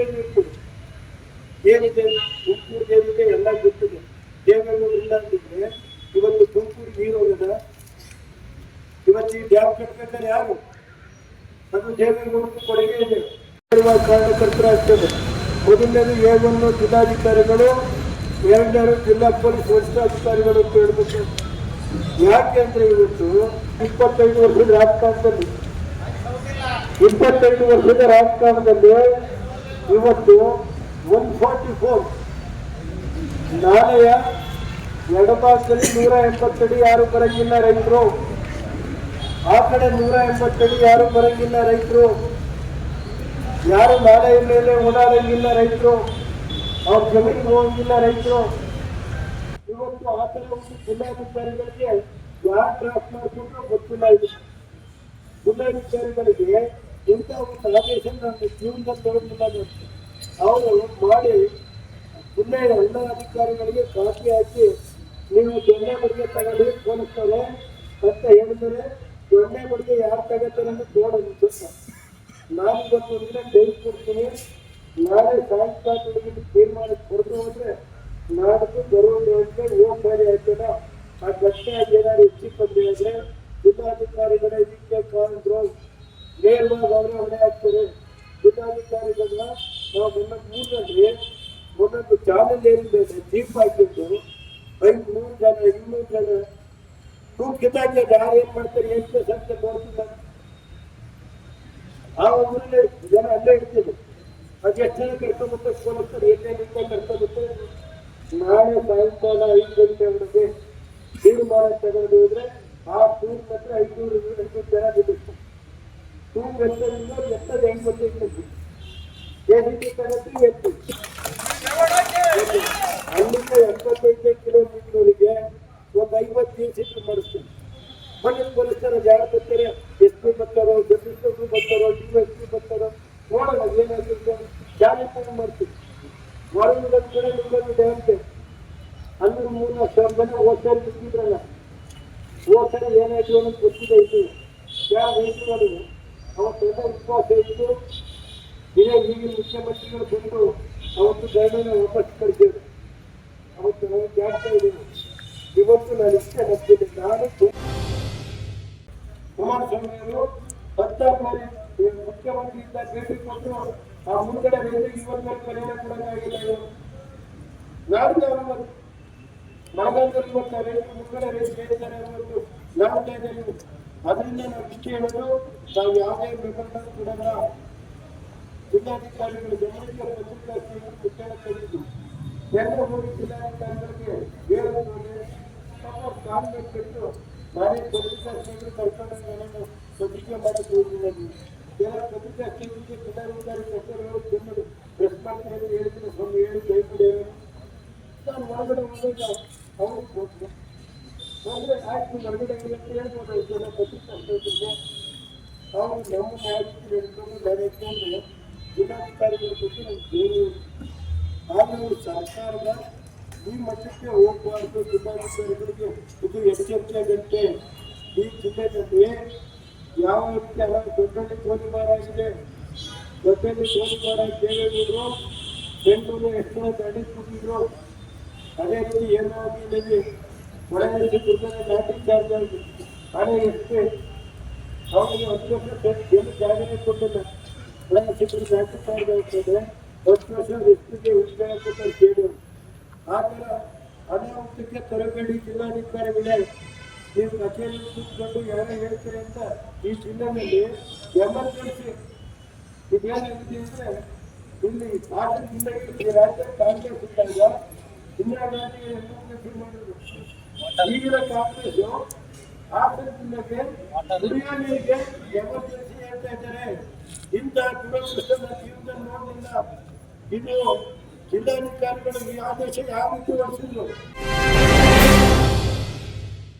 ದೇವೇಗೌಡರು ಇರ್ತದೆ. ಏನಿದೆ ತುಮಕೂರು ಏನಿದೆ ಎಲ್ಲ ಗೊತ್ತಿದೆ. ದೇವೇಗೌಡರು ಇಲ್ಲ ಅಂತಿದ್ರೆ ಇವತ್ತು ತುಮಕೂರು ನೀರು ಹೋಗದ. ಇವತ್ತು ಈ ಡ್ಯಾಮ್ ಕಟ್ಟಬೇಕಾದ್ರೆ ಯಾರು? ಅದು ದೇವೇಗೌಡರು ಕೊಡುಗೆ ಇದೆ. ಕಾರಣಕರ್ತರಾಗ್ತದೆ. ಮೊದಲನೇದು A1 ಜಿಲ್ಲಾಧಿಕಾರಿಗಳು, ಎರಡನೇದು ಜಿಲ್ಲಾ ಪೊಲೀಸ್ ವರಿಷ್ಠಾಧಿಕಾರಿಗಳು ಅಂತ ಹೇಳ್ಬೇಕು. ಯಾಕೆ ಅಂದ್ರೆ ಇವತ್ತು 25 ವರ್ಷದ ರಾಜಕಾರಣದಲ್ಲಿ ಇವತ್ತು 144 ನಾಲೆಯ ಎಡಭಾಗದಲ್ಲಿ 180 ಅಡಿ ಯಾರು ಬರಂಗಿಲ್ಲ ರೈತರು, ಆ ಕಡೆ 180 ಅಡಿ ಯಾರು ಬರಂಗಿಲ್ಲ ರೈತರು, ಯಾರು ನಾಲೆಯ ಮೇಲೆ ಓಡಾಡಂಗಿಲ್ಲ ರೈತರು, ಅವ್ರ ಜಮೀನಿಗೆ ಹೋಗಂಗಿಲ್ಲ ರೈತರು. ಇವತ್ತು ಆ ಕಡೆ ಒಂದು ಜಿಲ್ಲಾಧಿಕಾರಿಗಳಿಗೆ ಯಾರು ಡ್ರಾಫ್ಟ್ ಮಾಡಿಕೊಂಡ್ರು ಗೊತ್ತಿಲ್ಲ. ಇದು ಜಿಲ್ಲಾಧಿಕಾರಿಗಳಿಗೆ ಇಂಥ ಒಂದು ಆದೇಶ ನನ್ನ ಜೀವನದಲ್ಲಿ ತಗೊಂಡಿಲ್ಲ. ಅವರು ಮಾಡಿ ಜಿಲ್ಲೆಯ ಎಲ್ಲ ಅಧಿಕಾರಿಗಳಿಗೆ ಕಾಪಿ ಹಾಕಿ ನೀವು ದೊಣ್ಣೆ ಬಡಿಗೆ ತಗೊಳ್ಳಿ ಪೊಲೀಸರು ಅಂತ ಹೇಳಿದರೆ, ದೊಣ್ಣೆ ಬಡಿಗೆ ಯಾರು ತಗೋತಾರೆ ಅಂತ ನೋಡೋದು. ನಾನು ಇವತ್ತು ಒಂದಿನ ಕೈ ಕೊಡ್ತೀನಿ, ನಾಳೆ ಸಾಯಂಕಾಲ ತೀರ್ಮಾನ ಕೊಡ್ತು ಹೋದ್ರೆ ನಾಡ್ದು ಬರುವುದು ಅಂತ ಹೋಗ್ತಾರೆ ಆಯ್ತದ. ಆ ಕಷ್ಟ ಏನಾದ್ರು ಹೆಚ್ಚಿಗೆ ಬಂದ್ರೆ ಅಂದ್ರೆ ಜಿಲ್ಲಾಧಿಕಾರಿಗಳ ಇದಕ್ಕೆ ಕಾರಣರು ನೇರವಾಗಿ ಅವರೇ ಹೊಣೆ ಹಾಕ್ತಾರೆ. ಜಿಲ್ಲಾಧಿಕಾರಿಗಳನ್ನ ನಾವು ಮೂರಲ್ಲಿ ಒಂದೊಂದು ಚಾನಲ್ ಏನಿದೆ ಜೀಪ್ ಹಾಕಿದ್ದು 500 ಜನ 200 ಜನ ಕಿತ್ತಾಕಿ ಯಾರು ಏನ್ ಮಾಡ್ತಾರೆ ಎಷ್ಟು ಸಂಖ್ಯೆ ನೋಡ್ತಿಲ್ಲ. ಆ ಊರಲ್ಲಿ ಜನ ಅಲ್ಲೇ ಇರ್ತೀವಿ. ಅದು ಎಷ್ಟು ಜನ ಕರ್ಕೊಂಡ್ಬರ್ತಾರೆ ಪೊಲೀಸರು ಎಲ್ಲೇನಿಂದ ಕರ್ಕೊಂಡ್ಬರ್ತಾರೆ. ನಾಳೆ ಸಾಯಂಕಾಲ 5 ಗಂಟೆವರೆಗೆ ತೀರ್ಮಾನ ತಗೊಂಡು ಹೋದ್ರೆ ಆ ಟೂರ್ ಮಾತ್ರ 500 ಜನ ನಿಲ್ಲಿಸ್ತಾರೆ. ಟೂರ್ ವೆಚ್ಚದಿಂದ ಎತ್ತದ 85 KCB ತಗತ್ತಿ ಎತ್ತು ಅಲ್ಲಿಂದ 75 ಕಿಲೋಮೀಟರ್ವರೆಗೆ ಒಂದು 50 ಸೀಟರ್ ಮಾಡಿಸ್ತೀವಿ. ಮನೆ ಪೊಲೀಸರು ಯಾರು ಬರ್ತಾರೆ, SP ಬರ್ತಾರೋ, ಜಸ್ಟಿಸ್ ಬರ್ತಾರೋ, DSP ಬರ್ತಾರೋ ನೋಡೋಣ ಏನಾಗಿರ್ತಾರೆ. ಚಾಲೆಂಜ್ ಮಾಡ್ತೀವಿ. ಹೊರಗಿನ ಕಡೆ ನಿಂತಿದೆ ಅಂತೆ ಅಂದ್ರೆ 3,00,000 ಜನ ಹೋಗ್ತಾರೆ ಬಿಟ್ಟಿದ್ರಲ್ಲ. ಹೋಗ್ತಾರೆ ಏನಾಯ್ತು ಅನ್ನೋದು ಗೊತ್ತಿದೆ. ಇದು ಯಾವ ರೈತರು ಮಾಡಿದ್ರು ಅವತ್ತೆಲ್ಲ ವಿಶ್ವಾಸ ಇತ್ತು. ಈಗಿನ ಮುಖ್ಯಮಂತ್ರಿಗಳು ಬಂದು ಅವತ್ತು ಗೈಡನ್ನ ವಾಪಸ್ ಕಳಿಸಿದ್ರು. ಅವತ್ತು ನಾವು ಜಾಗ್ತಾ ಇದ್ದೀವಿ. ಇವತ್ತು ನಾನು ಇಷ್ಟ ನಂಬಿದೆ. ನಾನು ಕುಮಾರಸ್ವಾಮಿ ಅವರು 16 ಮುಖ್ಯಮಂತ್ರಿ ಇದ್ದ ಭೇಟಿ ಕೊಟ್ಟು ಆ ಮುಂದ್ಗಡೆ ರೈತರಿಗೆ ಇವತ್ತು ಪರಿಹಾರ ಕೊಡೋಕ್ಕಾಗಿಲ್ಲ. ನಾಡ್ದು ಮಳೆಗಾಲದಲ್ಲಿ ಇವತ್ತು ರೈತರು ಮುಂದ್ಗಡೆ ರೈತರು ಹೇಳಿದ್ದಾರೆ ಅನ್ನೋದು ನಾಡ್ತಾ ಇದ್ದೇವೆ. ಅದರಿಂದ ನಾವು ಇಷ್ಟ ಹೇಳೋದು, ನಾವು ಯಾವುದೇ ಬೆಂಬಲ ಕೊಡೋಣ. ಜಿಲ್ಲಾಧಿಕಾರಿಗಳು ಗಮನಕ್ಕೆ ಪತ್ರಿಕಾ ತೆಗೆದು ಎಲ್ಲ 3 ಜಿಲ್ಲಾಧಿಕಾರಿಗಳಿಗೆ ಹೇಳೋದು ಕಾನೂನು ಕಟ್ಟು ನಾನೇ ಪತ್ರಿಕಾ ಕರ್ಕೊಂಡು ಪತ್ರಿಕೆ ಮಾಡೋದು ಹೋಗಿಲ್ಲ. ಎಲ್ಲ ಪತ್ರಿಕಾ ಜಿಲ್ಲಾಧಿಕಾರಿ ಹೆಸರು ಪ್ರೆಸ್ ಮಾಡ್ತಾರೆ ಹೇಳಿದ್ರೆ ಒಂದು ಹೇಳಿ ಕೈಬಿಡಿ. ನಾನು ಹೊರಗಡೆ ಹೋದಾಗ ಅವ್ರಿಗೆ ಹೋಗ್ತು ಅಂದರೆ ಆಯ್ತು ಹೊರಗಡೆ ಹೇಳ್ಬೋದು. ಪತ್ರಿಕಾ ಅವರು ನಮ್ಮ ಮಾಹಿತಿ ಹೇಳ್ಕೊಂಡು ನಡೆದುಕೊಂಡು ಜಿಲ್ಲಾಧಿಕಾರಿಗಳು ಕೊಟ್ಟು ನಮ್ಗೆ ಬೇರೆ. ಆದರೆ ಅವರು ಸರ್ಕಾರದ ಈ ಮಟ್ಟಕ್ಕೆ ಹೋಗಬಾರ್ದು. ಜಿಲ್ಲಾಧಿಕಾರಿಗಳಿಗೆ ಇದು ಎಚ್ಚರಿಕೆ ಗಂಟೆ. ಈ ಜಿಲ್ಲೆಯಲ್ಲಿ ಯಾವ ರೀತಿ ದೊಡ್ಡಲ್ಲಿ ಗೋಲಿಬಾರ ಆಗಿದೆ. ದೊಡ್ಡಲ್ಲಿ ಗೋಲಿಬಾರ ದೇವೇಗೌಡರು ಬೆಂಗಳೂರು ಎಷ್ಟು ಜನ ದಾಳಿ ಕೊಟ್ಟಿದ್ರು. ಅದೇ ರೀತಿ ಏನೋ ಆಗಿಲ್ಲ. ಒಳಗಡೆ ದುರ್ಗದ ಲಾಠಿ ಚಾರ್ಜ್ ಆಗಿ ಹಣೆ ಎಷ್ಟು ಅವರಿಗೆ 10 ವರ್ಷ ಏನು ಜಾಗರಣೆ ಕೊಟ್ಟಿಲ್ಲ. ಒಳಗೆ ಲಾಠಿ ಚಾರ್ಜ್ ಆಗ್ತದೆ. 10 ವರ್ಷ ಎಷ್ಟಿಗೆ ಉದ್ಯೋಗ ಕೊಟ್ಟರು ಕೇಳಿ. ಆ ಥರ ಅನಾಹುತಕ್ಕೆ ತರಬೇಡಿ ಜಿಲ್ಲಾಧಿಕಾರಿಗಳೇ. ನೀವು ಕಚೇರಿ ಕೂತ್ಕೊಂಡು ಯಾರೋ ಹೇಳ್ತಾರೆ ಅಂತ ಈ ಜಿಲ್ಲೆಯಲ್ಲಿ ಎಮರ್ಜೆನ್ಸಿ ಇದೇನಾಗಿದೆ ಅಂದರೆ ಇಲ್ಲಿ ಹಾಸನ ಜಿಲ್ಲೆಗೆ ರಾಜ್ಯ ಕಾಂಗ್ರೆಸ್ ಇದ್ದಾಗ ಇಂದಿರಾ ಗಾಂಧಿ ಎಮರ್ಜೆನ್ಸಿ ಮಾಡಿದ್ರು. ಈಗಿನ ಕಾಂಗ್ರೆಸ್ ಹಾಸನ ಜಿಲ್ಲೆಗೆ ಕುಡಿಯೋ ನೀರಿಗೆ ಎಮರ್ಜೆನ್ಸಿ ಹೇಳ್ತಾ ಇದ್ದಾರೆ. ಇಂಥ ದುರದೃಷ್ಟ ಜೀವನದಲ್ಲಿ ನೋಡಲಿಲ್ಲ. ಇದು ಜಿಲ್ಲಾಧಿಕಾರಿಗಳು ಈ ಆದೇಶ ಯಾವ ರೀತಿ ಹೊರಡಿಸಿದ್ರು.